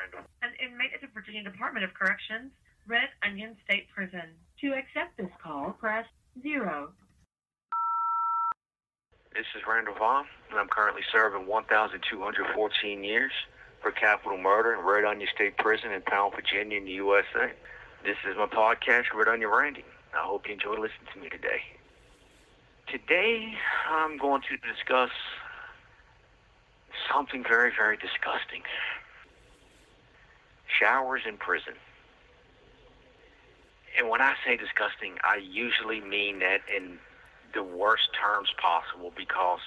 Randall. An inmate at the Virginia Department of Corrections, Red Onion State Prison. To accept this call, press 0. This is Randall Via, and I'm currently serving 1,214 years for capital murder in Red Onion State Prison in Pound, Virginia in the USA. This is my podcast, Red Onion Randy. I hope you enjoy listening to me today. Today, I'm going to discuss something very, very disgusting. Showers in prison. And when I say disgusting, I usually mean that in the worst terms possible, because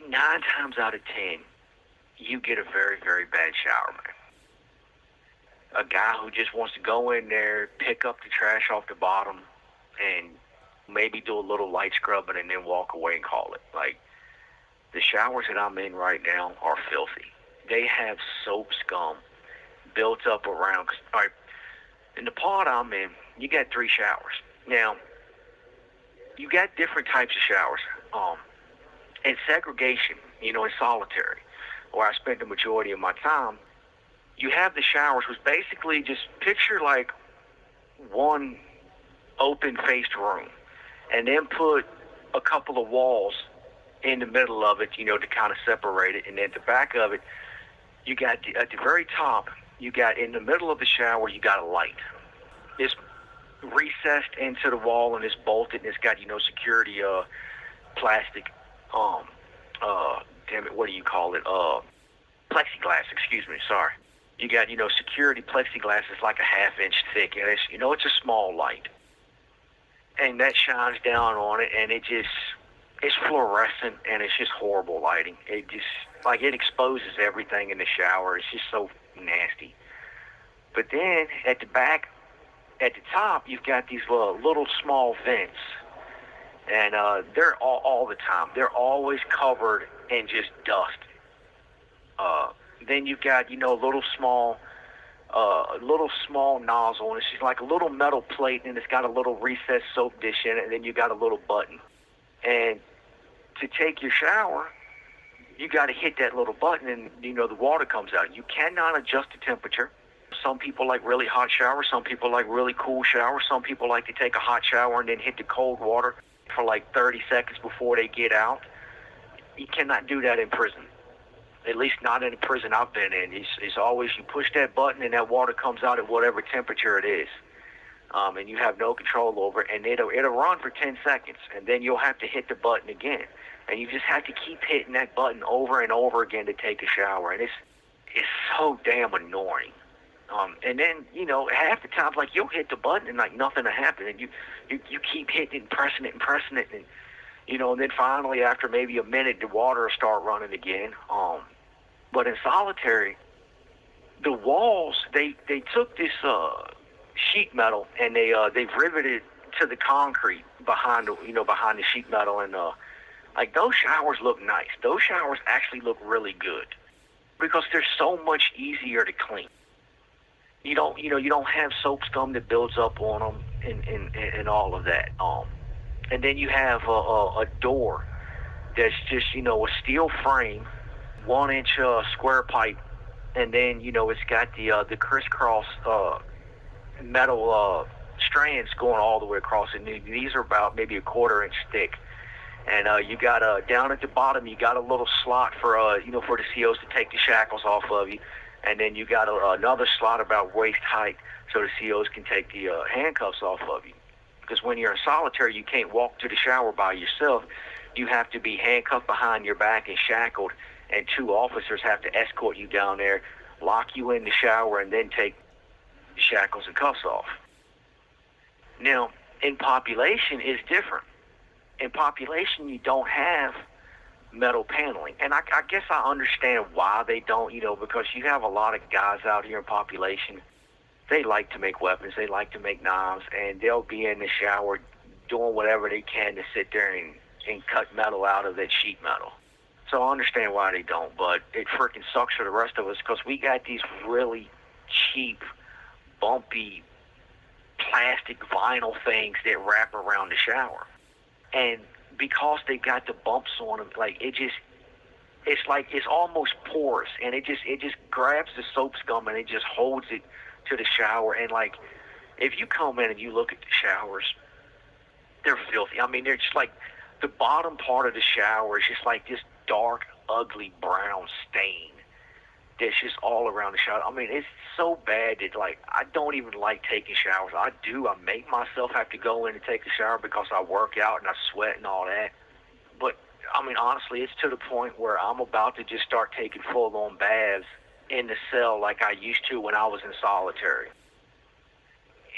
9 times out of 10, you get a very, very bad shower, man. A guy who just wants to go in there, pick up the trash off the bottom, and maybe do a little light scrubbing and then walk away and call it. Like, the showers that I'm in right now are filthy. They have soap scum built up around. All right, in the pod I'm in, you got 3 showers. Now, you got different types of showers. In segregation, in solitary, where I spent the majority of my time, you have the showers, which basically just picture like one open-faced room, and then put a couple of walls in the middle of it, to kind of separate it. And then at the back of it, you got, at the very top, you got in the middle of the shower, you got a light. It's recessed into the wall, and it's bolted, and it's got, security, plastic, what do you call it? Plexiglass, excuse me, sorry. You got, security plexiglass is like a 1/2 inch thick, and it's, it's a small light. And that shines down on it, and it's fluorescent, and it's just horrible lighting. It just, it exposes everything in the shower. It's just so nasty. But then, at the back, at the top, you've got these little small vents. And they're all the time. They're always covered in just dust. Then you've got, little small nozzle, and it's just like a little metal plate, and it's got a little recessed soap dish in it, and then you got a little button. And to take your shower, you got to hit that little button, and, the water comes out. You cannot adjust the temperature. Some people like really hot showers. Some people like really cool showers. Some people like to take a hot shower and then hit the cold water for like 30 seconds before they get out. You cannot do that in prison. At least not in the prison I've been in. It's always you push that button and that water comes out at whatever temperature it is. And you have no control over it. And it'll run for 10 seconds. And then you'll have to hit the button again. And you just have to keep hitting that button over and over again to take a shower. And it's so damn annoying. And then, half the time, you'll hit the button and, nothing will happen. And you keep hitting it and pressing it. And, and then finally, after maybe a minute, the water will start running again. But in solitary, the walls, they took this sheet metal and they've riveted to the concrete behind the sheet metal. And, those showers look nice. Those showers actually look really good because they're so much easier to clean. You don't have soap scum that builds up on them and all of that. And then you have a door that's just, a steel frame, 1-inch square pipe, and then, it's got the crisscross metal strands going all the way across it. And these are about maybe a 1/4 inch thick. And you got down at the bottom, you got a little slot for for the COs to take the shackles off of you. And then you got another slot about waist height so the COs can take the handcuffs off of you. Because when you're in solitary, you can't walk to the shower by yourself. You have to be handcuffed behind your back and shackled, and 2 officers have to escort you down there, lock you in the shower, and then take the shackles and cuffs off. Now, in population, it's different. In population, you don't have metal paneling. And I guess I understand why they don't, because you have a lot of guys out here in population. They like to make weapons. They like to make knives. And they'll be in the shower doing whatever they can to sit there and cut metal out of that sheet metal. So I understand why they don't. But it freaking sucks for the rest of us because we got these really cheap, bumpy, plastic vinyl things that wrap around the shower. And because they got the bumps on them, it just it's like it's almost porous, and it just grabs the soap scum and it just holds it to the shower. And like, if you come in and you look at the showers, they're filthy. I mean, they're just like the bottom part of the shower is just like this dark, ugly brown stain that's just all around the shower. I mean, it's so bad that, like, I don't even like taking showers. I make myself have to go in and take a shower because I work out and I sweat and all that. But, I mean, honestly, it's to the point where I'm about to just start taking full-on baths in the cell like I used to when I was in solitary.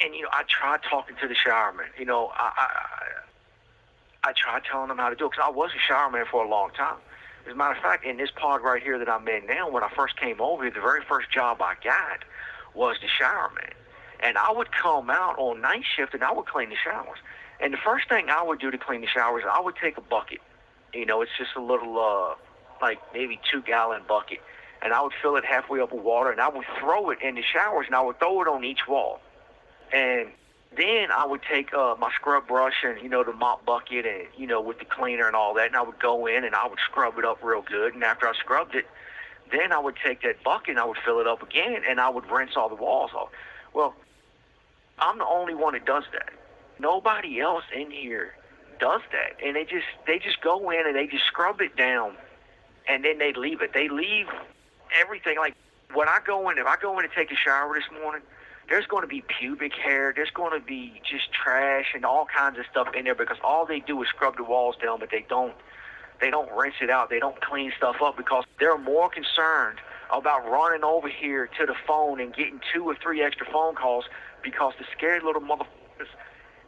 And, you know, I tried talking to the showerman. You know, I tried telling them how to do it because I was a showerman for a long time. As a matter of fact, in this pod right here that I'm in now, when I first came over here, the very first job I got was the showerman. And I would come out on night shift and I would clean the showers. And the first thing I would do to clean the showers, I would take a bucket. You know, it's just a little, like maybe 2-gallon bucket. And I would fill it halfway up with water and I would throw it in the showers and I would throw it on each wall. And then I would take my scrub brush and, you know, the mop bucket and, you know, with the cleaner and all that, and I would go in and I would scrub it up real good. And after I scrubbed it, then I would take that bucket and I would fill it up again and I would rinse all the walls off. Well, I'm the only one that does that. Nobody else in here does that. And they just go in and they just scrub it down and then they leave it. They leave everything. Like when I go in, if I go in to take a shower this morning, there's going to be pubic hair. There's going to be just trash and all kinds of stuff in there because all they do is scrub the walls down, but they don't rinse it out. They don't clean stuff up because they're more concerned about running over here to the phone and getting 2 or 3 extra phone calls because the scared little motherfuckers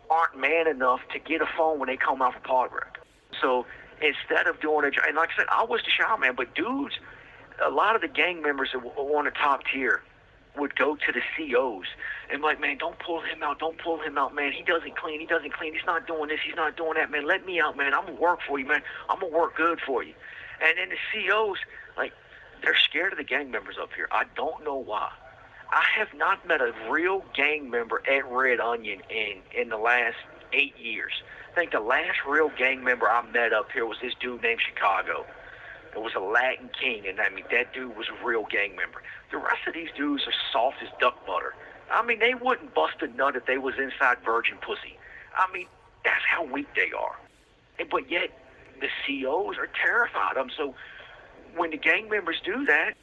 aren't man enough to get a phone when they come out for pod wreck. So instead of doing it, and like I said, I was the showerman, but dudes, a lot of the gang members that were on the top tier would go to the COs and be like, man, don't pull him out, man. He doesn't clean. He's not doing this. He's not doing that, man. Let me out, man. I'm going to work for you, man. I'm going to work good for you. And then the COs, like, they're scared of the gang members up here. I don't know why. I have not met a real gang member at Red Onion in the last 8 years. I think the last real gang member I met up here was this dude named Chicago. It was a Latin king, and I mean, that dude was a real gang member. The rest of these dudes are soft as duck butter. I mean, they wouldn't bust a nut if they was inside virgin pussy. I mean, that's how weak they are. But yet, the COs are terrified of them. So when the gang members do that,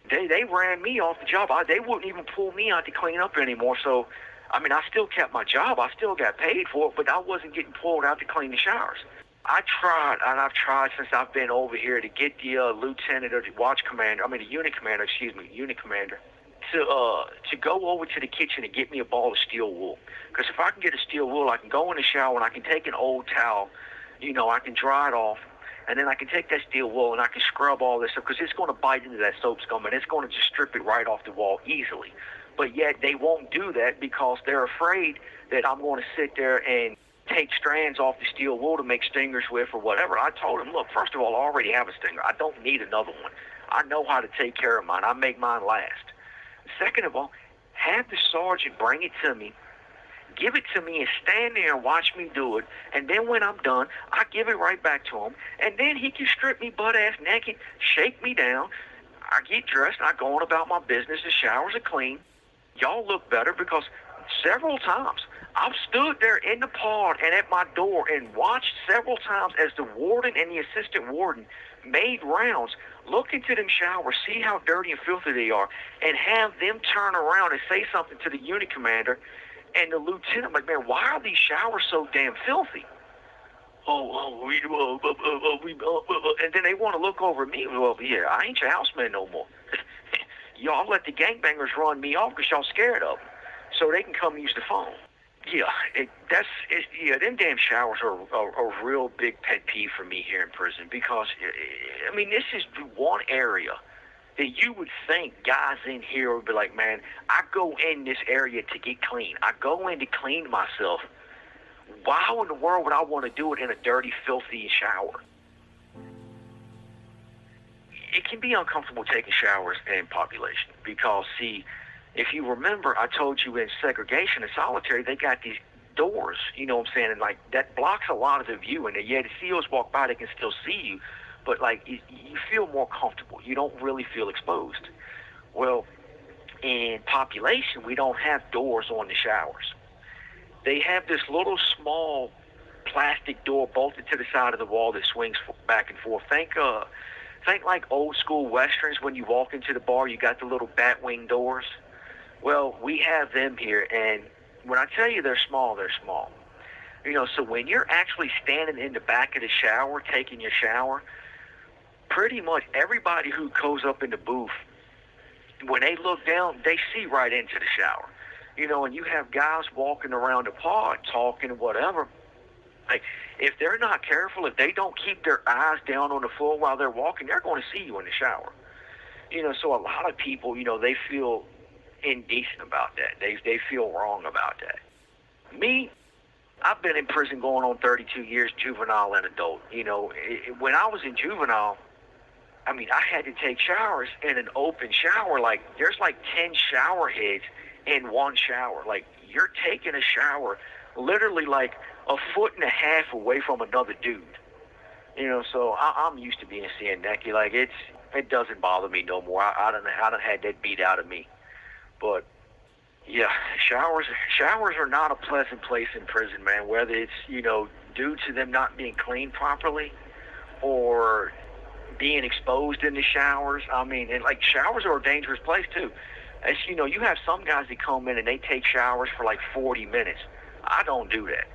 they ran me off the job. They wouldn't even pull me out to clean up anymore. So, I mean, I still kept my job. I still got paid for it, but I wasn't getting pulled out to clean the showers. I tried, and I've tried since I've been over here to get the lieutenant or the unit commander, to go over to the kitchen and get me a ball of steel wool. Because if I can get a steel wool, I can go in the shower and I can take an old towel, you know, I can dry it off, and then I can take that steel wool and I can scrub all this stuff because it's going to bite into that soap scum and it's going to just strip it right off the wall easily. But yet they won't do that because they're afraid that I'm going to sit there and take strands off the steel wool to make stingers with or whatever. I told him, look, first of all, I already have a stinger. I don't need another one. I know how to take care of mine. I make mine last. Second of all, have the sergeant bring it to me, give it to me, and stand there and watch me do it. And then when I'm done, I give it right back to him. And then he can strip me butt-ass naked, shake me down. I get dressed, and I go on about my business. The showers are clean. Y'all look better because several times I've stood there in the pod and at my door and watched several times as the warden and the assistant warden made rounds, look into them showers, see how dirty and filthy they are, and have them turn around and say something to the unit commander and the lieutenant. I'm like, man, why are these showers so damn filthy? And then they want to look over at me. Well, yeah, I ain't your houseman no more. Y'all let the gangbangers run me off because y'all scared of them, so they can come use the phone. Yeah, them damn showers are a real big pet peeve for me here in prison because, I mean, this is one area that you would think guys in here would be like, man, I go in this area to get clean. I go in to clean myself. Why in the world would I want to do it in a dirty, filthy shower? It can be uncomfortable taking showers in population because, see, if you remember, I told you in segregation and solitary, they got these doors, you know what I'm saying, and like that blocks a lot of the view, and yet the COs walk by, they can still see you. but like you feel more comfortable. You don't really feel exposed. Well, in population, we don't have doors on the showers. They have this little small plastic door bolted to the side of the wall that swings back and forth. Think like old school westerns. When you walk into the bar, you got the little bat wing doors. Well, we have them here, and when I tell you they're small, they're small. So when you're actually standing in the back of the shower, taking your shower, pretty much everybody who goes up in the booth, when they look down, they see right into the shower. And you have guys walking around the pod talking, whatever. Like, if they're not careful, if they don't keep their eyes down on the floor while they're walking, they're going to see you in the shower. So a lot of people, they feel indecent about that. They feel wrong about that. Me, I've been in prison going on 32 years, juvenile and adult. When I was in juvenile, I had to take showers in an open shower. Like, there's like 10 shower heads in one shower. Like, you're taking a shower literally like a foot and a half away from another dude. So I'm used to being seen naked. Like, it doesn't bother me no more. I don't had that beat out of me. But yeah, showers are not a pleasant place in prison, man. Whether it's due to them not being cleaned properly or being exposed in the showers. And like, showers are a dangerous place too. As you have some guys that come in and they take showers for like 40 minutes. I don't do that.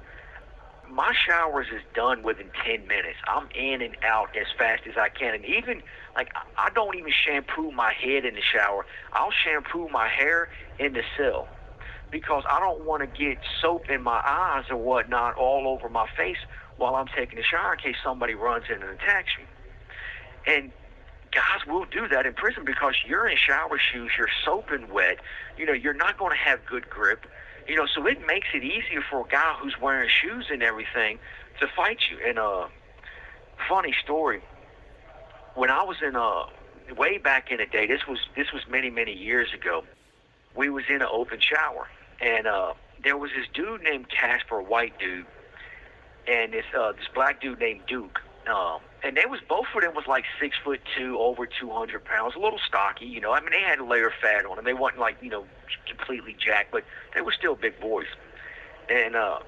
My showers is done within 10 minutes. I'm in and out as fast as I can. And even, like, I don't even shampoo my head in the shower. I'll shampoo my hair in the cell because I don't want to get soap in my eyes or whatnot all over my face while I'm taking a shower in case somebody runs in and attacks me. And guys will do that in prison because you're in shower shoes, you're soaping wet, you're not going to have good grip. So it makes it easier for a guy who's wearing shoes and everything to fight you. And funny story, when I was in way back in the day, this was many, many years ago, we was in an open shower. And there was this dude named Casper, a white dude, and this black dude named Duke. And both of them was like 6'2", over 200 pounds, a little stocky, they had a layer of fat on them. They weren't like, completely jacked, but they were still big boys. And I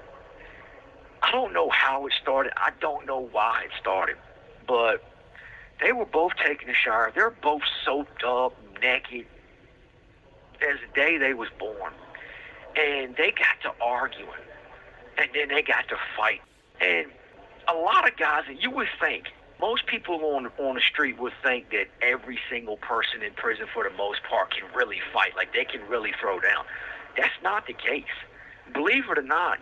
don't know how it started. I don't know why it started, but they were both taking a shower. They're both soaked up, naked, as the day they was born. And they got to arguing, and then they got to fight. And a lot of guys, and you would think, most people on the street would think that every single person in prison, for the most part, can really fight. Like, they can really throw down. That's not the case. Believe it or not,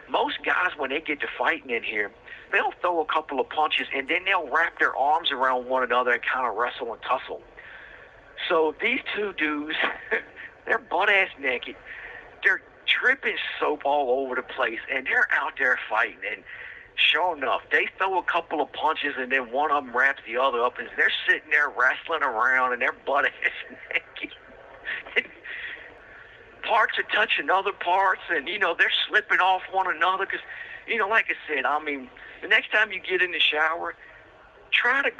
most guys, when they get to fighting in here, they'll throw a couple of punches, and then they'll wrap their arms around one another and kind of wrestle and tussle. So these two dudes, they're butt-ass naked. They're dripping soap all over the place, and they're out there fighting. And sure enough, they throw a couple of punches, and then one of them wraps the other up, and they're sitting there wrestling around, and their butt-ass naked. Parts are touching other parts, and, they're slipping off one another because, like I said, the next time you get in the shower, try to,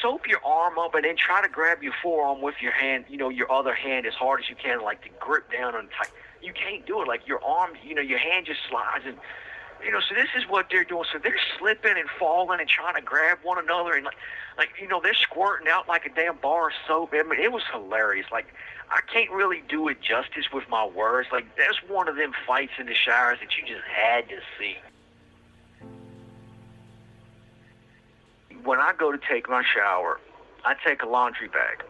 soap your arm up and then try to grab your forearm with your hand, your other hand as hard as you can, like to grip down and tight. You can't do it. Like, your arm, your hand just slides, and so this is what they're doing. So they're slipping and falling and trying to grab one another, and they're squirting out like a damn bar of soap. It was hilarious. Like, I can't really do it justice with my words. Like, that's one of them fights in the showers that you just had to see. When I go to take my shower, I take a laundry bag.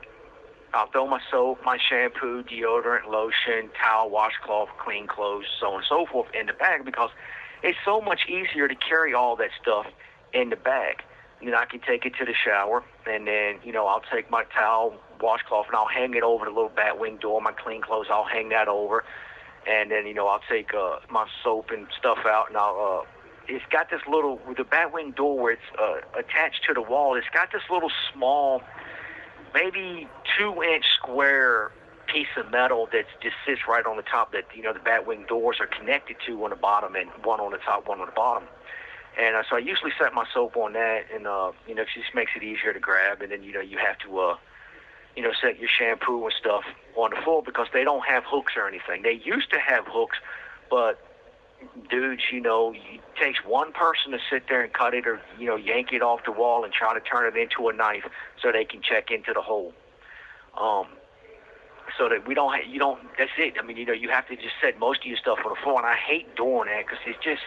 I'll throw my soap, my shampoo, deodorant, lotion, towel, washcloth, clean clothes, so on and so forth in the bag because it's so much easier to carry all that stuff in the bag. I can take it to the shower, and then, I'll take my towel, washcloth, and I'll hang it over the little bat wing door. My clean clothes, I'll hang that over. And then, I'll take my soap and stuff out, and it's got this little, with the bat wing door where it's attached to the wall, it's got this little small, maybe 2-inch square piece of metal that just sits right on the top that, the bat wing doors are connected to on the bottom, and one on the top, one on the bottom. And so I usually set my soap on that, and you know, it just makes it easier to grab. And then, you know, you have to you know, set your shampoo and stuff on the floor because they don't have hooks or anything. They used to have hooks, but dudes, you know, it takes one person to sit there and cut it or, you know, yank it off the wall and try to turn it into a knife so they can check into the hole. So that we don't, you don't, that's it. I mean, you know, you have to just set most of your stuff on the floor, and I hate doing that because it's just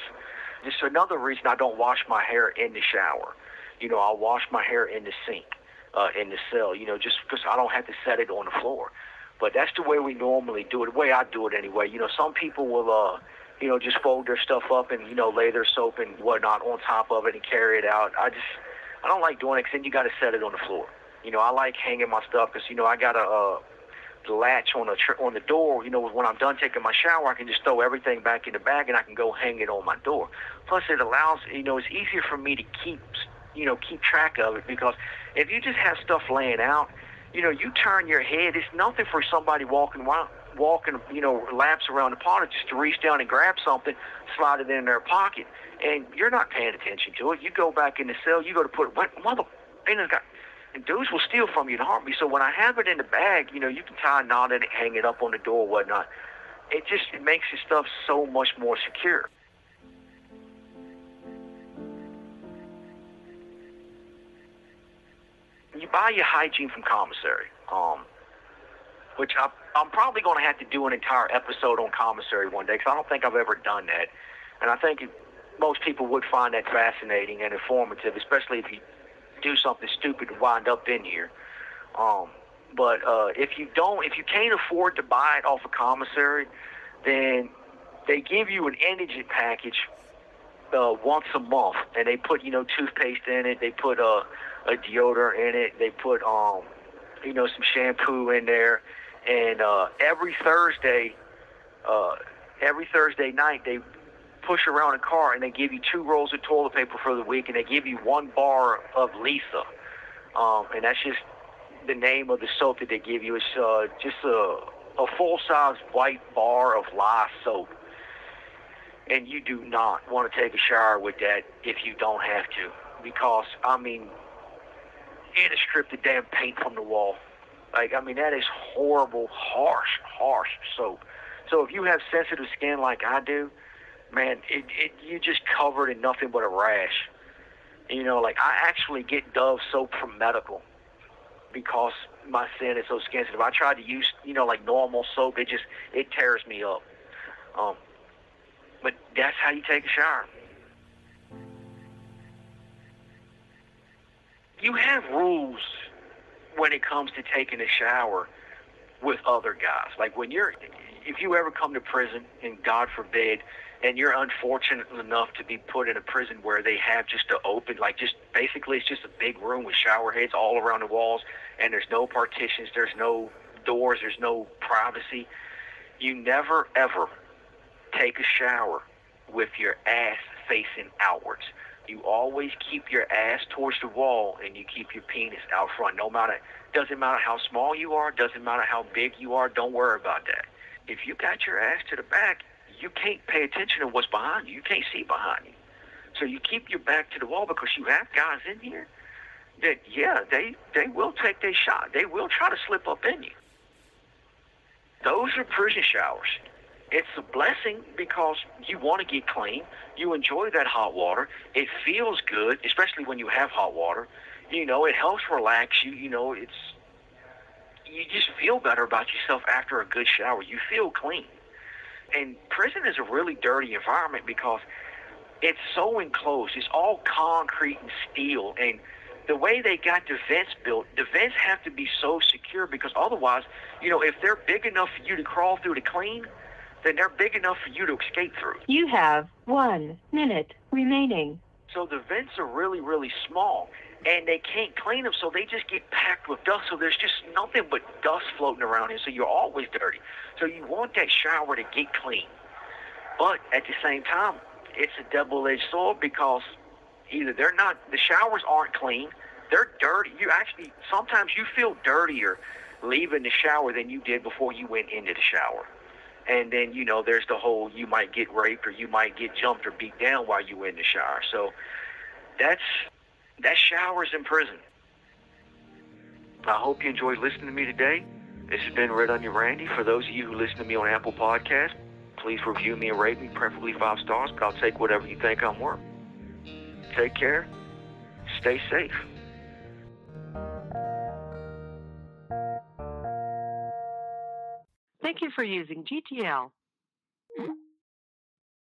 another reason I don't wash my hair in the shower. You know, I'll wash my hair in the sink, in the cell, you know, just because I don't have to set it on the floor. But that's the way we normally do it, the way I do it anyway. You know, some people will, you know, just fold their stuff up and, you know, lay their soap and whatnot on top of it and carry it out. I don't like doing it because then you got to set it on the floor. You know, I like hanging my stuff because, you know, I got the latch on the door. You know, when I'm done taking my shower, I can just throw everything back in the bag and I can go hang it on my door. Plus, it allows, you know, it's easier for me to keep track of it because if you just have stuff laying out, you know, you turn your head. It's nothing for somebody walking, you know, laps around the parlor just to reach down and grab something, slide it in their pocket, and you're not paying attention to it. You go back in the cell, you go to put it, and dudes will steal from you and harm me. So when I have it in the bag, you know, you can tie a knot in it, hang it up on the door, whatnot. It makes your stuff so much more secure. You buy your hygiene from commissary, which I'm probably going to have to do an entire episode on commissary one day because I don't think I've ever done that. And I think most people would find that fascinating and informative, especially if you do something stupid and wind up in here. But if you can't afford to buy it off a commissary, then they give you an indigent package once a month, and they put, you know, toothpaste in it, they put a deodorant in it, they put you know, some shampoo in there, and every Thursday night they push around a car and they give you 2 rolls of toilet paper for the week, and they give you 1 bar of Lisa, and that's just the name of the soap that they give you. It's just a full-size white bar of Lye soap, and you do not want to take a shower with that if you don't have to, because I mean, it'll strip the damn paint from the wall. Like, I mean, that is horrible, harsh soap. So if you have sensitive skin like I do, man, you just covered in nothing but a rash. You know, like, I actually get Dove soap from medical because my skin is so sensitive. I tried to use, you know, like normal soap. It tears me up. But that's how you take a shower. You have rules when it comes to taking a shower with other guys. Like if you ever come to prison, and God forbid, and you're unfortunate enough to be put in a prison where they have just an open, like just basically it's just a big room with shower heads all around the walls, and there's no partitions, there's no doors, there's no privacy. You never, ever take a shower with your ass facing outwards. You always keep your ass towards the wall, and you keep your penis out front. Doesn't matter how small you are, doesn't matter how big you are, don't worry about that. If you got your ass to the back, you can't pay attention to what's behind you. You can't see behind you. So you keep your back to the wall because you have guys in here that, yeah, they will take their shot. They will try to slip up in you. Those are prison showers. It's a blessing because you want to get clean. You enjoy that hot water. It feels good, especially when you have hot water. You know, it helps relax you. You know, you just feel better about yourself after a good shower. You feel clean. And prison is a really dirty environment because it's so enclosed. It's all concrete and steel. And the way they got the vents built, the vents have to be so secure because otherwise, you know, if they're big enough for you to crawl through to clean, then they're big enough for you to escape through. You have 1 minute remaining. So the vents are really, really small, and they can't clean them, so they just get packed with dust. So there's just nothing but dust floating around here, so you're always dirty. So you want that shower to get clean. But at the same time, it's a double-edged sword because either the showers aren't clean, they're dirty. Sometimes you feel dirtier leaving the shower than you did before you went into the shower. And then, there's the whole you might get raped or you might get jumped or beat down while you're in the shower. So that shower's in prison. I hope you enjoyed listening to me today. This has been Red Onion Randy. For those of you who listen to me on Apple Podcasts, please review me and rate me, preferably 5 stars, but I'll take whatever you think I'm worth. Take care. Stay safe. Thank you for using GTL.